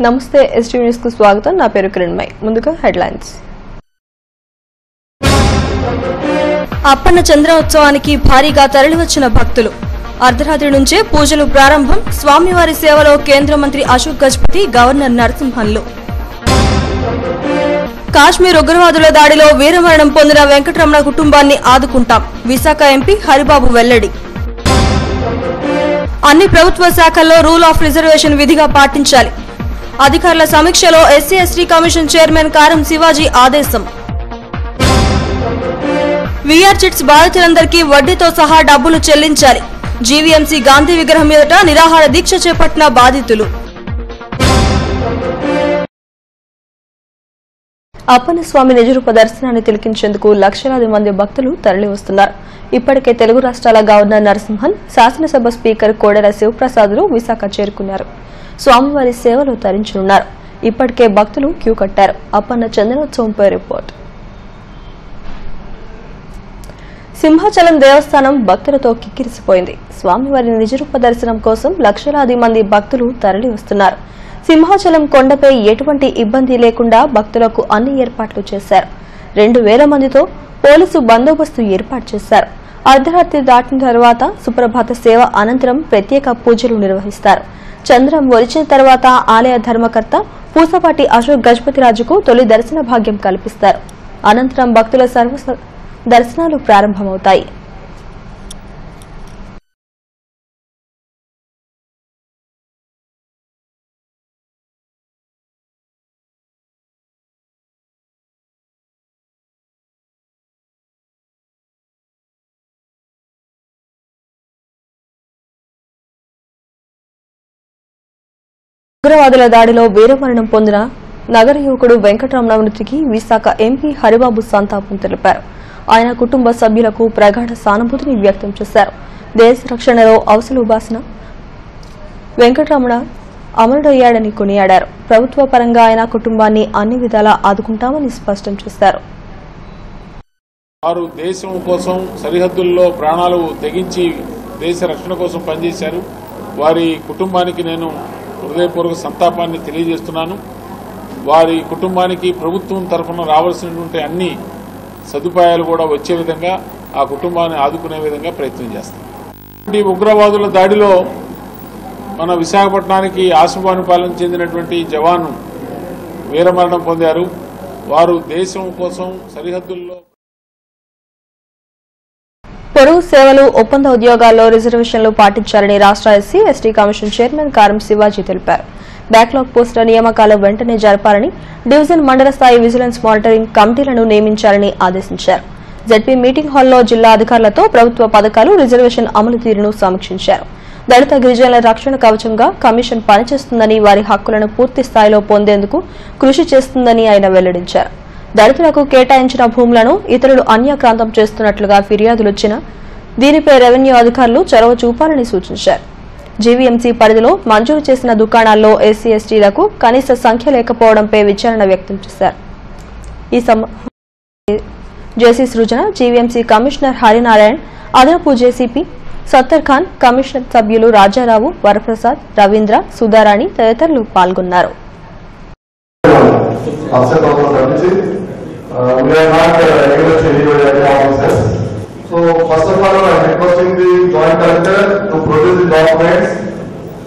నమస్తే STV news కు స్వాగతం. నా పేరు కిరణ్మయ్. ముందుగా హెడ్లైన్స్. అప్పన్న చంద్రోత్సవానికి భారీగా తరలివచ్చిన భక్తులు. అర్ధరాత్రి నుంచే పూజలు ప్రారంభం. స్వామివారి సేవలో కేంద్ర మంత్రి అశోక్ గజపతి, గవర్నర్ నరసింహన్లు. కాశ్మీర్ ఉగ్రవాదుల దాడిలో వీరమరణం పొందిన వెంకటరమణ కుటుంబాన్ని ఆదుకుంటాం. విశాఖ ఎంపీ హరిబాబు వెల్లడి. అన్ని ప్రభుత్వ శాఖల్లో రూల్ ఆఫ్ రిజర్వేషన్ విధిగా పాటించాలి. అధికారుల సమీక్షలో ఎస్సీ ఎస్టీ కమిషన్ చైర్మన్ కారం శివాజీ ఆదేశం. వీఆర్ చిట్స్ బాధితులందరికీ వడ్డీతో సహా డబ్బులు చెల్లించాలి. జీవీఎంసీ గాంధీ విగ్రహం ఎదుట నిరాహార దీక్ష చేపట్టిన బాధితులు. అప్పన్న స్వామి నిజరూప దర్శనాన్ని తిలకించేందుకు లక్షలాది మంది భక్తులు తరలివస్తున్నారు. ఇప్పటికే తెలుగు రాష్ట్రాల గవర్నర్ నరసింహన్, శాసనసభ స్పీకర్ కోడెల శివప్రసాద్లు విశాఖ చేరుకున్నారు. స్వామివారి సేవలు తరించనున్నారు. ఇప్పటికే భక్తులు క్యూ కట్టారు. అప్పన్న చందనోత్సవంపై రిపోర్ట్. సింహాచలం దేవస్థానం భక్తులతో కిక్కిరిసిపోయింది. స్వామివారి నిజరూప దర్శనం కోసం లక్షలాది మంది భక్తులు తరలి వస్తున్నారు. సింహాచలం కొండపై ఎటువంటి ఇబ్బంది లేకుండా భక్తులకు అన్ని ఏర్పాట్లు చేశారు. 2000 మందితో పోలీసు బందోబస్తు ఏర్పాటు చేశారు. అర్ధరాత్రి దాటిన తర్వాత సుప్రభాత సేవ అనంతరం ప్రత్యేక పూజలు నిర్వహిస్తారు. చంద్రం ఒలిచిన తర్వాత ఆలయ ధర్మకర్త పూసపాటి అశోక్ గజపతిరాజుకు తొలి దర్శన భాగ్యం కల్పిస్తారు. అనంతరం భక్తుల సర్వ దర్శనాలు ప్రారంభమవుతాయి. ఉగ్రవాదుల దాడిలో వీరమరణం పొందిన నగర యువకుడు వెంకటరమణ మృతికి విశాఖ ఎంపీ హరిబాబు సంతాపం తెలిపారు. ఆయన కుటుంబ సభ్యులకు ప్రగాఢ సానుభూతిని వ్యక్తం చేశారు. దేశ రక్షణలో అవసలు బాసిన వెంకటరమణ అమరుడయ్యాడని కొనియాడారు. ప్రభుత్వ పరంగా ఆయన కుటుంబాన్ని అన్ని విధాలా ఆదుకుంటామని స్పష్టం చేశారు. వారు దేశం కోసం సరిహద్దుల్లో ప్రాణాలు తెగించి దేశ రక్షణ కోసం పనిచేశారు. వారి కుటుంబానికి నేను హృదయపూర్వక సంతాపాన్ని తెలియజేస్తున్నాను. వారి కుటుంబానికి ప్రభుత్వం తరఫున రావాల్సినటువంటి అన్ని సదుపాయాలు కూడా వచ్చే విధంగా ఆ కుటుంబాన్ని ఆదుకునే విధంగా ప్రయత్నం చేస్తాం. ఈ ఉగ్రవాదుల దాడిలో మన విశాఖపట్నానికి ఆశుభానుపాలన చెందినటువంటి జవాను వీరమరణం పొందారు. వారు దేశం కోసం సరిహద్దుల్లో పొరుగు సేవలు, ఒప్పంద ఉద్యోగాల్లో రిజర్వేషన్లు పాటించాలని రాష్ట్ర ఎస్సీ ఎస్టీ కమిషన్ చైర్మన్ కారం శివాజీ తెలిపారు. బ్యాక్లాగ్ పోస్టుల నియామకాలు వెంటనే జరపాలని, డివిజన్ మండల స్థాయి విజిలెన్స్ మానిటరింగ్ కమిటీలను నియమించాలని ఆదేశించారు. జడ్పీ మీటింగ్ హాల్లో జిల్లా అధికారులతో ప్రభుత్వ పథకాలు, రిజర్వేషన్ అమలు తీరును సమీక్షించారు. దళిత గిరిజనుల రక్షణ కవచంగా కమిషన్ పనిచేస్తుందని, వారి హక్కులను పూర్తి స్థాయిలో పొందేందుకు కృషి చేస్తుందని ఆయన వెల్లడించారు. దళితులకు కేటాయించిన భూములను ఇతరులు అన్యాక్రాంతం చేస్తున్నట్లుగా ఫిర్యాదులొచ్చినా దీనిపై రెవెన్యూ అధికారులు చొరవ చూపాలని సూచించారు. జీవీఎంసీ పరిధిలో మంజూరు చేసిన దుకాణాల్లో ఎస్సీ ఎస్టీలకు కనీస సంఖ్య లేకపోవడంపై విచారణ వ్యక్తం చేశారు. ఈ జేసీ సృజన, జీవీఎంసీ కమిషనర్ హరినారాయణ్, అదనపు జేసీపీ సత్తర్ ఖాన్, కమిషన్ సభ్యులు రాజారావు, వరప్రసాద్, రవీంద్ర, సుధారాణి తదితరులు పాల్గొన్నారు. We are not regulatory regulatory officers. So first of all, I am requesting the joint collector to produce the documents.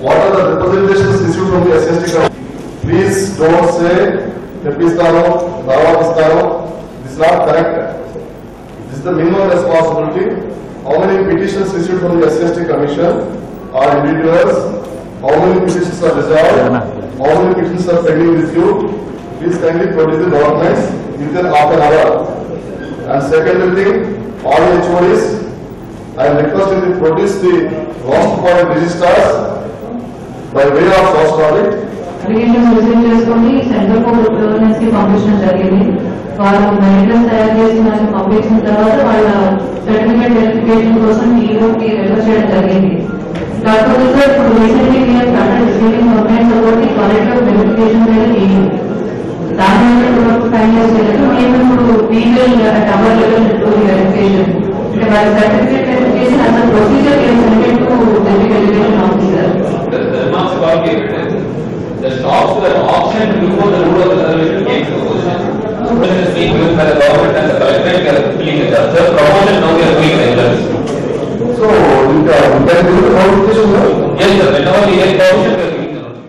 What are the representations issued from the SST committee? Please don't say Tepistano, Daravistano. This is not correct. This is the minimum responsibility. How many petitions issued from the SST commission are individuals? How many petitions are resolved? How many petitions are pending with you? Please kindly produce the documents within half an hour. And second thing, all the HODs, I am requesting to produce the lost point registers by way of source audit. Applications receive చేసుకొని centre for governance కి పంపించడం జరిగింది. వాళ్ళు maintenance తయారు చేసి మనకి పంపించిన తర్వాత వాళ్ళ సర్టిఫికేట్ వెరిఫికేషన్ కోసం ఈరోకి రెఫర్ చేయడం జరిగింది. కాకపోతే సార్ ఇప్పుడు recently started receiving government support collector verification అనేది దాని వల్ల ఫైనలైజ్ చేయలేదు. మేము ఇప్పుడు పీజీఎల్ టవర్ లెవెల్ వెరిఫికేషన్ అంటే వాళ్ళ సర్టిఫికేట్ వెరిఫికేషన్ అసలు procedure scented to deputy education officer. the stocks were auctioned before the rule of reservation came to position. So this is being used by the government and the collectorate. We are filling it up. The promotion now we are doing regulars. So you can do the notification, sir? Yes, sir. Whenever we get permission, we are giving the notification.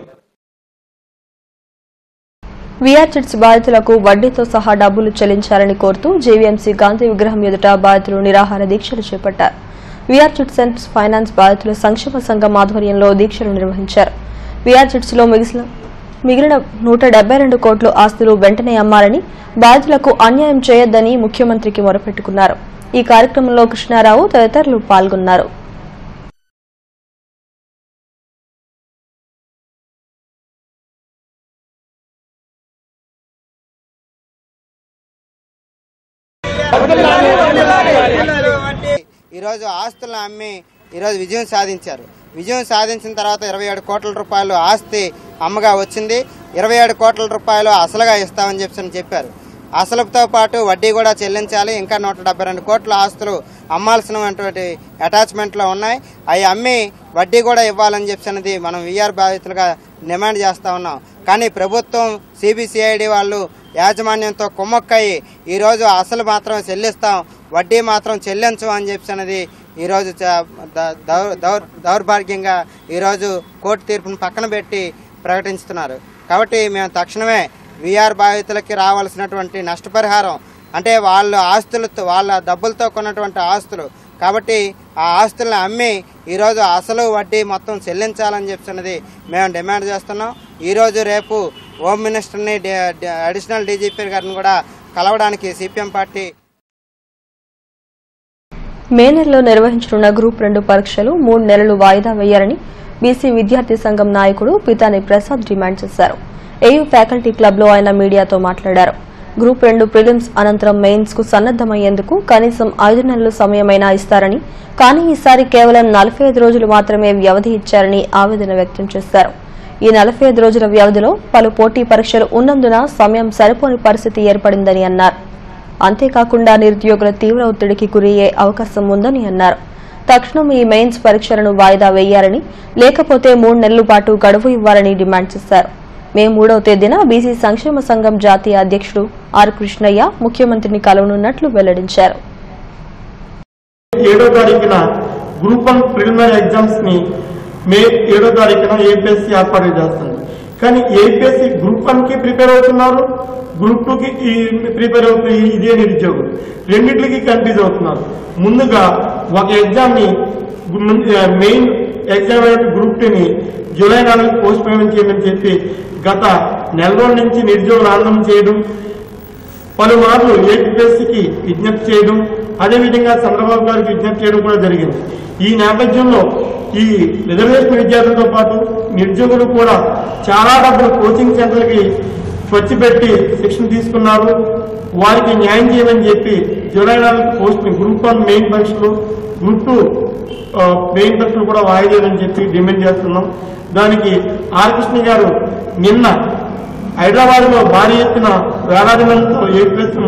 విఆర్చిట్స్ బాధితులకు వడ్డీతో సహా డబ్బులు చెల్లించాలని కోరుతూ GVMC Gandhi విగ్రహం ఎదుట బాధితులు నిరాహార దీక్షలు చేపట్టారు. విఆర్చిట్స్ అండ్ ఫైనాన్స్ బాధితుల సంక్షేమ సంఘం ఆధ్వర్యంలో దీక్షలు నిర్వహించారు. విఆర్చిట్స్ లో మిగిలిన 172 కోట్ల ఆస్తులు వెంటనే అమ్మాలని, బాధితులకు అన్యాయం చేయొద్దని ముఖ్యమంత్రికి మొరపెట్టుకున్నారు. ఈ కార్యక్రమంలో కృష్ణారావు తదితరులు పాల్గొన్నారు. ఈరోజు ఆస్తులను అమ్మి ఈరోజు విజయం సాధించారు. విజయం సాధించిన తర్వాత 27 కోట్ల రూపాయలు ఆస్తి అమ్మగా వచ్చింది. 27 కోట్ల రూపాయలు అసలుగా ఇస్తామని చెప్పారు. అసలుతో పాటు వడ్డీ కూడా చెల్లించాలి. ఇంకా 172 కోట్ల ఆస్తులు అమ్మాల్సినటువంటి అటాచ్మెంట్లో ఉన్నాయి. అవి అమ్మి వడ్డీ కూడా ఇవ్వాలని చెప్పినది మనం వీఆర్ బాధితులుగా డిమాండ్ చేస్తూ ఉన్నాం. కానీ ప్రభుత్వం సిబిసిఐడి వాళ్ళు యాజమాన్యంతో కుమ్మక్కయ్యి ఈరోజు అసలు మాత్రం చెల్లిస్తాం, వడ్డీ మాత్రం చెల్లించం అని చెప్పినది ఈరోజు దౌర్భాగ్యంగా ఈరోజు కోర్టు తీర్పును పక్కన పెట్టి ప్రకటిస్తున్నారు. కాబట్టి మేము తక్షణమే వీఆర్ బాధితులకి రావాల్సినటువంటి నష్టపరిహారం, అంటే వాళ్ళ ఆస్తులతో వాళ్ళ డబ్బులతో కొన్నటువంటి ఆస్తులు కాబట్టి ఆ ఆస్తులను అమ్మి ఈరోజు అసలు వడ్డీ మొత్తం చెల్లించాలని చెప్పినది మేము డిమాండ్ చేస్తున్నాం. ఈరోజు రేపు హోమ్ మినిస్టర్ని అడిషనల్ డీజీపీ గారిని కూడా కలవడానికి సిపిఎం పార్టీ మే నెలలో నిర్వహించనున్న గ్రూప్ 2 పరీక్షలు 3 నెలలు వాయిదా వేయాలని బీసీ విద్యార్థి సంఘం నాయకుడు పితాని ప్రసాద్ డిమాండ్ చేశారు. ఏయూ ఫ్యాకల్టీ క్లబ్లో ఆయన మీడియాతో మాట్లాడారు. గ్రూప్ 2 ప్రిలిమ్స్ అనంతరం మెయిన్స్ కు సన్నద్దమయ్యేందుకు కనీసం 5 నెలల సమయమైనా ఇస్తారని, కానీ ఈసారి కేవలం 45 రోజులు మాత్రమే వ్యవధి ఇచ్చారని ఆవేదన వ్యక్తం చేశారు. ఈ 45 రోజుల వ్యవధిలో పలు పోటీ పరీక్షలు ఉన్నందున సమయం సరిపోని పరిస్థితి ఏర్పడిందని అన్నారు. అంతేకాకుండా నిరుద్యోగుల తీవ్ర ఒత్తిడికి గురయ్యే అవకాశం ఉందని అన్నారు. తక్షణం ఈ మెయిన్స్ పరీక్షలను వాయిదా వేయాలని, లేకపోతే 3 నెలల పాటు గడువు ఇవ్వాలని డిమాండ్ చేశారు. మే 3వ తేదీన బీసీ సంక్షేమ సంఘం జాతీయ అధ్యక్షుడు ఆర్ కృష్ణయ్య ముఖ్యమంత్రిని కలవనున్నట్లు వెల్లడించారు. 7వ తారీఖున గ్రూప్ 1 ప్రిలిమినరీ ఎగ్జామ్స్ ని మే 7వ తారీఖున ఏపీఎస్సీ ఏర్పాటు చేస్తుంది. కానీ ఏపీఎస్సీ గ్రూప్ 1 కి ప్రిపేర్ అవుతున్నారు, గ్రూప్ 2 కి ప్రిపేర్ అవుతుంది. ఇదే నిరుద్యోగులు రెండింటికి కన్ఫ్యూజ్ అవుతున్నారు. ముందుగా ఒక ఎగ్జామ్ ని మెయిన్ ఎగ్జామ్ గ్రూప్ 2 ని జూలై 4 పోస్ట్ పోన్ చేయమని చెప్పి గత నెల రోజుల నుంచి నిరుద్యోగులు ఆందోళన చేయడం, పలుమార్లు ఏపీఎస్సీకి విజ్ఞప్తి చేయడం, అదేవిధంగా చంద్రబాబు గారికి విజ్ఞప్తి చేయడం కూడా జరిగింది. ఈ నేపథ్యంలో ఈ రిజర్వేషన్ విద్యార్థులతో పాటు నిరుద్యోగులు కూడా చాలా డబ్బులు కోచింగ్ సెంటర్లకి ఖర్చు పెట్టి శిక్షణ తీసుకున్నారు. వారికి న్యాయం చేయమని చెప్పి జూలై 4 పోస్ట్ గ్రూప్ 1 మెయిన్ పరీక్షలు, గ్రూప్ 2 మెయిన్ పరీక్షలు కూడా వాయిదేమని చెప్పి డిమాండ్ చేస్తున్నాం. దానికి ఆర్ కృష్ణ గారు నిన్న హైదరాబాద్ లో భారీ ఎత్తున వేలాది మందితో ఏపీఎస్సీ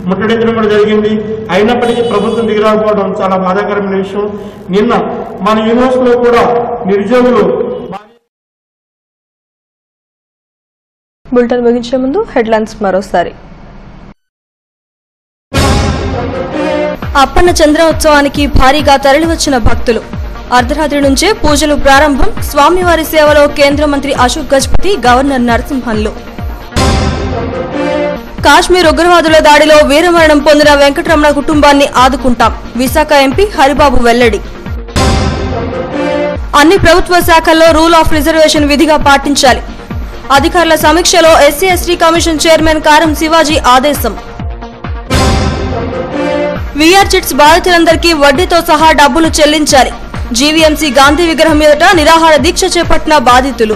ముట్టడించడం కూడా జరిగింది. అయినప్పటికీ ప్రభుత్వం దిగిరాకపోవడం చాలా బాధాకరమైన విషయం. నిన్న మన యూనివర్సిటీలో కూడా నిరుద్యోగులు బులెటిన్ ముగించే ముందు హెడ్లైన్స్ మరోసారి. అప్పన్న చంద్రోత్సవానికి భారీగా తరలివచ్చిన భక్తులు. అర్ధరాత్రి నుంచే పూజలు ప్రారంభం. స్వామివారి సేవలో కేంద్ర మంత్రి అశోక్ గజపతి, గవర్నర్ నరసింహన్లు. కాశ్మీర్ ఉగ్రవాదుల దాడిలో వీరమరణం పొందిన వెంకటరమణ కుటుంబాన్ని ఆదుకుంటాం. విశాఖ ఎంపీ హరిబాబు వెల్లడి. అన్ని ప్రభుత్వ శాఖల్లో రూల్ ఆఫ్ రిజర్వేషన్ విధిగా పాటించాలి. అధికారుల సమీక్షలో ఎస్సీ ఎస్టీ కమిషన్ చైర్మన్ కారం శివాజీ ఆదేశం. వీఆర్చిట్స్ బాధితులందరికీ వడ్డీతో సహా డబ్బులు చెల్లించాలి. జీవీఎంసీ గాంధీ విగ్రహం ఎదుట నిరాహార దీక్ష చేపట్టిన బాధితులు.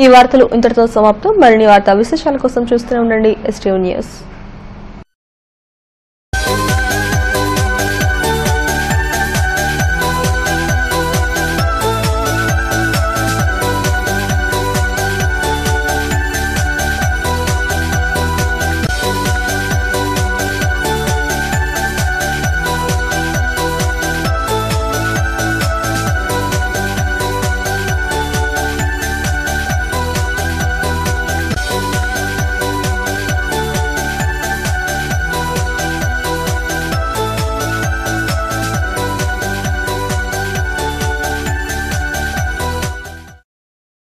ఈ వార్తలు ఇంతటితో సమాప్తం. మరిన్ని వార్తా విశేషాల కోసం చూస్తూనే ఉండండి STV న్యూస్.